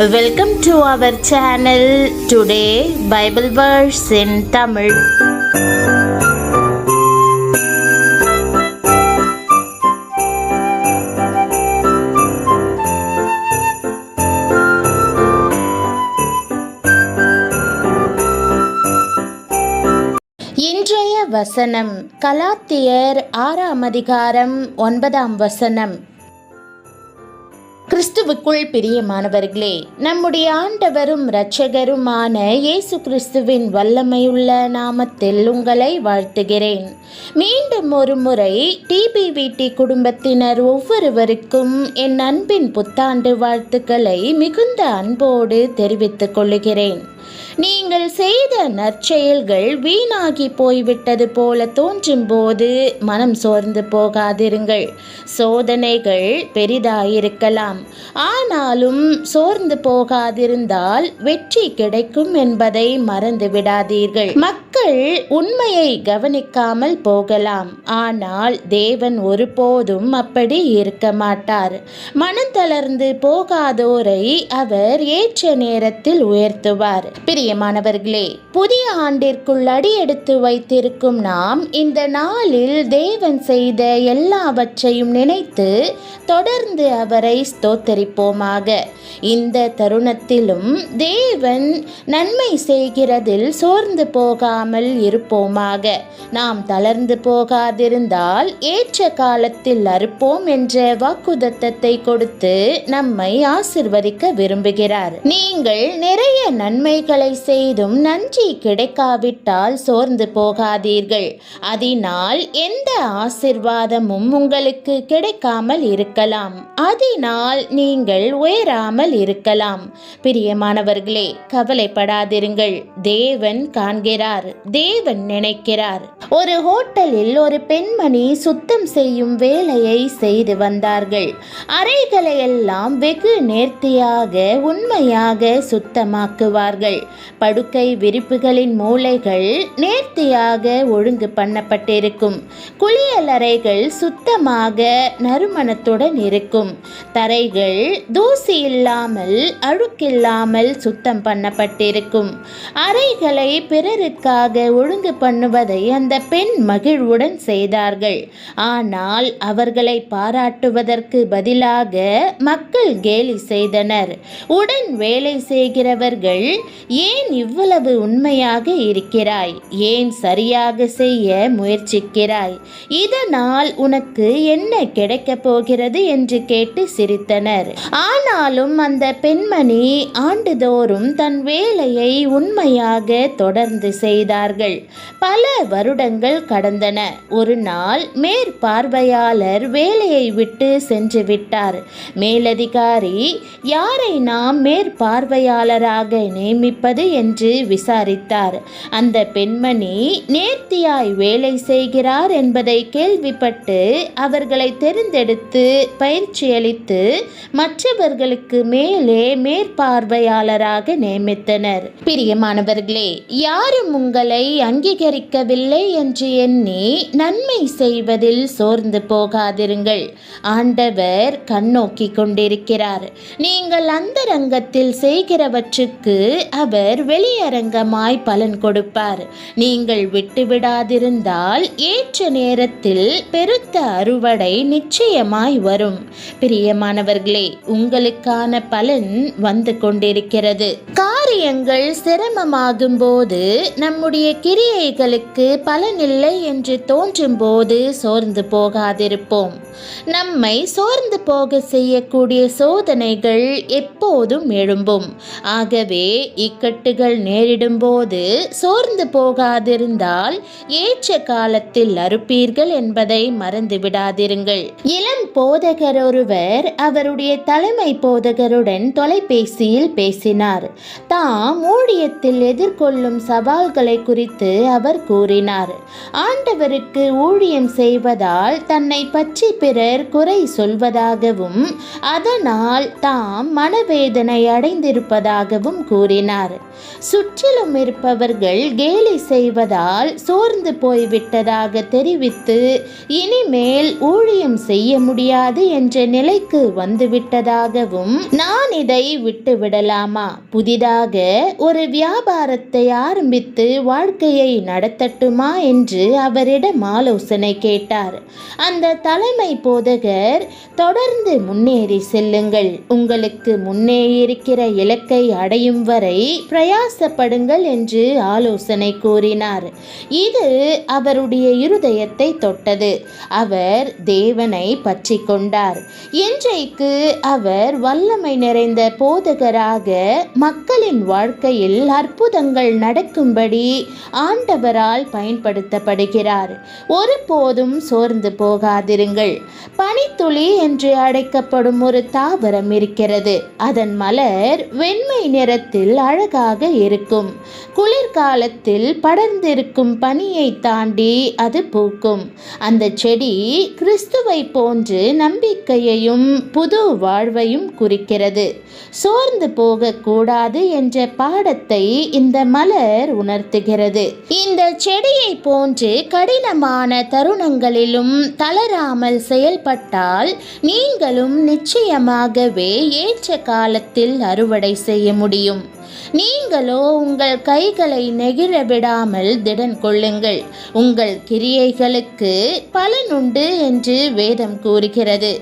Welcome to our channel. Today Bible verse in Tamil. இன்றைய வசனம் கலாத்தியர் 6ஆம் அதிகாரம் 9ஆம் வசனம். கிறிஸ்துவுக்குள் பிரியமானவர்களே, நம்முடைய ஆண்டவரும் இரட்சகருமான இயேசு கிறிஸ்துவின் வல்லமையுள்ள நாமத்தில் உங்களை வாழ்த்துகிறேன். மீண்டும் ஒரு முறை டிபிவிடி குடும்பத்தினர் ஒவ்வொருவருக்கும் என் அன்பின் புத்தாண்டு வாழ்த்துக்களை மிகுந்த அன்போடு தெரிவித்துக் கொள்கிறேன். நீங்கள் செய்த நற்செயல்கள் வீணாகி போய்விட்டது போல தோன்றும் போது மனம் சோர்ந்து போகாதிருங்கள். சோதனைகள் பெரிதாயிருக்கலாம், ஆனாலும் சோர்ந்து போகாதிருந்தால் வெற்றி கிடைக்கும் என்பதை மறந்து விடாதீர்கள். மக்கள் உண்மையை கவனிக்காமல் போகலாம், ஆனால் தேவன் ஒருபோதும் அப்படி இருக்க மாட்டார். மனம் தளர்ந்து போகாதோரை அவர் ஏற்ற நேரத்தில் உயர்த்துவார். பிரியமானவர்களே, புதிய ஆண்டிற்குள் அடியெடுத்து வைத்திருக்கும் நாம் இந்த நாளில் தேவன் செய்த எல்லாவற்றையும் நினைத்து தொடர்ந்து அவரை ஸ்தோத்தரிப்போமாக. இந்த தருணத்திலும் தேவன் நன்மை செய்கிறதில் சோர்ந்து போகாமல் இருப்போமாக. நாம் தளர்ந்து போகாதிருந்தால் ஏற்ற காலத்தில் அறுப்போம் என்ற வாக்குத்தத்தத்தை கொடுத்து நம்மை ஆசிர்வதிக்க விரும்புகிறார். நீங்கள் நிறைய நன்மைகளை செய்தும் நன்றி கிடைக்காவிட்டால் சோர்ந்து போகாதீர்கள். அதனால் எந்த ஆசிர்வாதமும் உங்களுக்கு கிடைக்காமல் இருக்கலாம், அதனால் நீங்கள் உயராமல் இருக்கலாம். பிரியமானவர்களே, கவலைப்படாதிருங்கள். தேவன் காண்கிறார், தேவன் நினைக்கிறார். ஒரு ஹோட்டலில் ஒரு பெண்மணி சுத்தம் செய்யும் வேலையை செய்து வந்தார்கள். அறைகளை எல்லாம் வெகு நேர்த்தியாக உண்மையாக சுத்தமாக்குவார்கள். படுக்கை விரிப்புகளின் மூலைகள் நேர்த்தியாக ஒழுங்கு பண்ணப்பட்டிருக்கும். குளியலறைகள் சுத்தமாக நறுமணத்துடன் இருக்கும். தரைகள் தூசி இல்லாமல் அழுக்கில்லாமல் சுத்தம் பண்ணப்பட்டிருக்கும். அறைகளை பிறருக்காக ஒழுங்கு பண்ணுவதை அந்த பெண் மகிழ்வுடன் செய்தார்கள். ஆனால் அவர்களை பாராட்டுவதற்கு பதிலாக மக்கள் கேலி செய்தனர். உடன் வேலை செய்கிறவர்கள், ஏன் இவ்வளவு உண்மையாக இருக்கிறாய்? ஏன் சரியாக செய்ய முயற்சிக்கிறாய்? இதனால் உனக்கு என்ன கிடைக்கப் போகிறது என்று கேட்டு சிரித்தனர். ஆனாலும் அந்த பெண்மணி ஆண்டுதோறும் தன் வேலையை உண்மையாக தொடர்ந்து செய்தார்கள். பல வருடங்கள் கடந்தன. ஒரு நாள் மேற்பார்வையாளர் வேலையை விட்டு சென்று விட்டார். மேலதிகாரி யாரை நாம் மேற்பார்வையாளராக நியமிப்பது என்று விசாரித்தார். அந்த பெண்மணி நேர்த்தியாய் வேலை செய்கிறார் என்பதை கேள்விப்பட்டு அவர்களை தெரிந்தெடுத்து பயிற்சியளித்து மற்றவர்களுக்கு மேலே மேற்பார்வையாளராக நியமித்தனர். பிரியமானவர்களே, யாரும் உங்களை அங்கீகரிக்கவில்லை என்று எண்ணி நன்மை செய்வதில் சோர்ந்து போகாதிருங்கள். ஆண்டவர் கண்ணோக்கி கொண்டிருக்கிறார். நீங்கள் அந்தரங்கத்தில் செய்கிறவற்றுக்கு அவர் வெளியரங்கமாய் பலன் கொடுப்பார். நீங்கள் விட்டுவிடாதிருந்தால் ஏற்ற நேரத்தில் பெருத்த அறுவடை நிச்சயமாய் வரும். பிரியமானவர்களே, உங்களுக்கான பலன் வந்து கொண்டிருக்கிறது. காரியங்கள் சிரமமாகும் போது, நம்முடைய கிரியைகளுக்கு பலனில்லை என்று தோன்றும் போது சோர்ந்து போகாதிருப்போம். நம்மை சோர்ந்து போக செய்யக்கூடிய சோதனைகள் எப்போதும் எழும்பும். ஆகவே இக்கட்டுகள் நேரிடும் போது சோர்ந்து போகாதிருந்தால் ஏற்ற காலத்தில் அறுப்பீர்கள் என்பதை மறந்து விடாதிருங்கள். இளம் போதகர் ஒருவர் அவருடைய தலைமை போதகருடன் தொலைபேசியில் பேசினார். தாம் ஊழியத்தில் எதிர்கொள்ளும் சவால்களை குறித்து அவர் கூறினார். ஆண்டவருக்கு ஊழியம் செய்வதால் தன்னை பற்றி பிறர் குறை சொல்வதாகவும் அதனால் தாம் மனவேதனை அடைந்திருப்பதாகவும் கூறினார். சுற்றிலும் இருப்பவர்கள் கேலி செய்வதால் சோர்ந்து போய்விட்டதாக தெரிவித்து இனிமேல் ஊழியம் செய்ய முடியாது என்ற நிலைக்கு வந்துவிட்டதாகவும், நான் இதை விட்டுவிடலாமா, புதிதாக ஒரு வியாபாரத்தை ஆரம்பித்து வாழ்க்கையை நடத்தட்டுமா என்று அவரிடம் ஆலோசனை கேட்டார். அந்த தலைமை போதகர், தொடர்ந்து முன்னேறி செல்லுங்கள், உங்களுக்கு முன்னே இருக்கிற இலக்கை அடையும் வரை பிரயாசப்படுங்கள் என்று ஆலோசனை கூறினார். இது அவருடைய இருதயத்தை தொட்டது. அவர் தேவனை பற்றி கொண்டார். இன்றைக்கு அவர் வல்லமை நிறைந்த போதகராக மக்களின் வாழ்க்கையில் அற்புதங்கள் நடக்கும்படி ஆண்டவரால் பயன்படுத்தப்படுகிறார். ஒருபோதும் சோர்ந்து போகாதிருங்கள். பனித்துளி என்று அழைக்கப்படும் ஒரு தாவரம் இருக்கிறது. அதன் மலர் வெண்மை நிறத்தில் அழகாக இருக்கும். குளிர்காலத்தில் படர்ந்திருக்கும் பனியை தாண்டி அது பூக்கும். அந்த செடி கிறிஸ்துவை போன்று நம்பிக்கையையும் புது வாழ்வையும் குறிக்கிறது. சோர்ந்து போகக்கூடாது என்ற பாடத்தை இந்த மலர் உணர்த்துகிறது. இந்த செடியை போன்று கடினமான தருணங்களிலும் தளராமல் செயல்பட்டால் நீங்களும் நிச்சயமாகவே ஏற்ற காலத்தில் அறுவடை செய்ய முடியும். நீங்களோ உங்கள் கைகளை நெகிழ விடாமல் திடன் கொள்ளுங்கள். உங்கள் கிரியைகளுக்கு பலனுண்டு என்று வேதம் கூறுகிறது.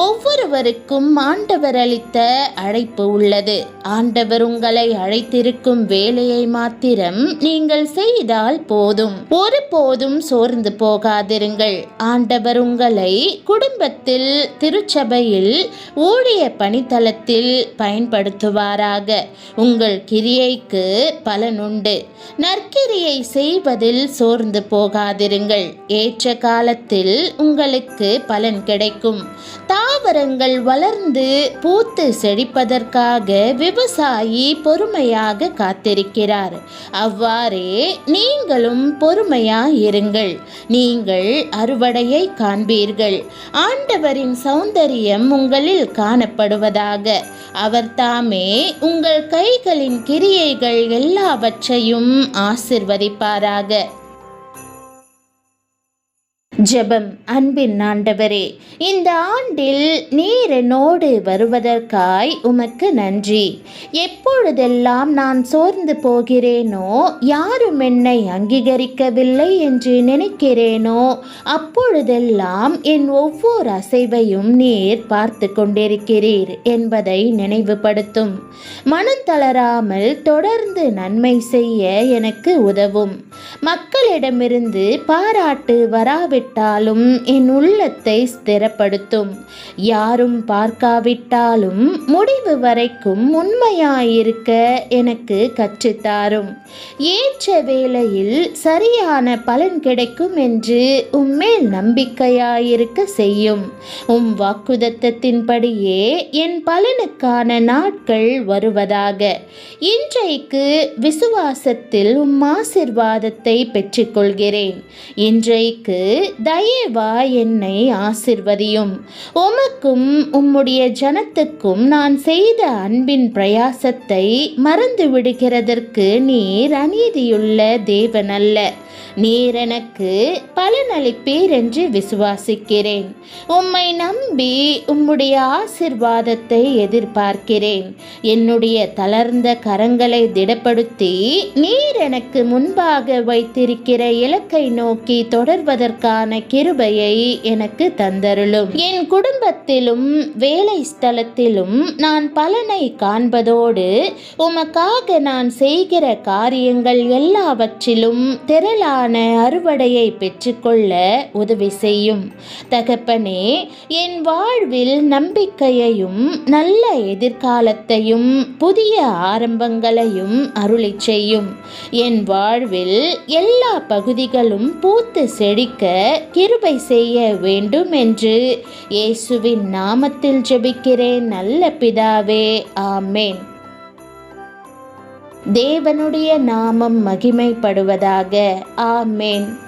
ஒவ்வொருவருக்கும் ஆண்டவர் அளித்த அழைப்பு உள்ளது. ஆண்டவர் உங்களை அழைத்திருக்கும் வேலையை மாத்திரம் நீங்கள் செய்தால் போதும். ஒருபோதும் சோர்ந்து போகாதிருங்கள். ஆண்டவர் உங்களை குடும்பத்தில், திருச்சபையில், ஊழிய பணித்தளத்தில் பயன்படுத்துவாராக. உங்கள் கிரியைக்கு பலனுண்டு. நற்கிரியை செய்வதில் சோர்ந்து போகாதிருங்கள். ஏற்ற காலத்தில் உங்களுக்கு பலன் கிடைக்கும். தாவரங்கள் வளர்ந்து பூத்து செழிப்பதற்காக விவசாயி பொறுமையாக காத்திருக்கிறார். அவ்வாறே நீங்களும் பொறுமையாயிருங்கள். நீங்கள் அறுவடையை காண்பீர்கள். ஆண்டவரின் சௌந்தரியம் உங்களில் காணப்படுவதாக. அவர் தாமே உங்கள் கைகளின் கிரியைகள் எல்லாவற்றையும் ஆசிர்வதிப்பாராக. ஜெபம். அன்பின் ஆண்டவரே, இந்த ஆண்டில் நீர் என்னோடு வருவதற்காய் உமக்கு நன்றி. எப்பொழுதெல்லாம் நான் சோர்ந்து போகிறேனோ, யாரும் என்னை அங்கீகரிக்கவில்லை என்று நினைக்கிறேனோ, அப்பொழுதெல்லாம் என் ஒவ்வொரு அசைவையும் நீர் பார்த்து கொண்டிருக்கிறீர் என்பதை நினைவுபடுத்தும். மனம் தளராமல் தொடர்ந்து நன்மை செய்ய எனக்கு உதவும். மக்களிடமிருந்து பாராட்டு வராவிட்டாலும் என் உள்ளத்தை ஸ்திரப்படுத்தும். யாரும் பார்க்காவிட்டாலும் முடிவு வரைக்கும் உண்மையாயிருக்க எனக்கு கற்றுத்தாரும். ஏற்ற வேளையில் சரியான பலன் கிடைக்கும் என்று உம்மேல் நம்பிக்கையாயிருக்க செய்யும். உம் வாக்குதத்தத்தின்படியே என் பலனுக்கான நாட்கள் வருவதாக. இன்றைக்கு விசுவாசத்தில் உம் ஆசீர்வாதத்தை பெற்றுக்கொள்கிறேன். இன்றைக்கு தயவா என்னை ஆசிர்வதியும். உமக்கும் உம்முடைய ஜனத்துக்கும் நான் செய்த அன்பின் பிரயாசத்தை மறந்து விடுகிறதற்கு நீர் அநீதியுள்ள தேவன் அல்ல. நீர் எனக்கு பலனளிப்பீர் என்று விசுவாசிக்கிறேன். உம்மை நம்பி உம்முடைய ஆசிர்வாதத்தை எதிர்பார்க்கிறேன். என்னுடைய தளர்ந்த கரங்களை திடப்படுத்தி நீர் எனக்கு முன்பாக வைத்திருக்கிற இலக்கை நோக்கி தொடர்வதற்கான கிருபையை எனக்கு தந்தருளும். என் குடும்பத்திலும் வேலை ஸ்தலத்திலும் நான் பலனை காண்பதோடு உமக்காக நான் செய்கிற காரியங்கள் எல்லாவற்றிலும் திரளான அறுவடையை பெற்றுக்கொள்ள உதவி செய்யும். தகப்பனே, என் வாழ்வில் நம்பிக்கையையும் நல்ல எதிர்காலத்தையும் புதிய ஆரம்பங்களையும் அருளிச் செய்யும். என் வாழ்வில் எல்லா பகுதிகளும் பூத்து செழிக்க கிருபை செய்ய வேண்டும் என்று இயேசுவின் நாமத்தில் ஜெபிக்கிறேன் நல்ல பிதாவே. ஆமேன். தேவனுடைய நாமம் மகிமைப்படுவதாக. ஆமேன்.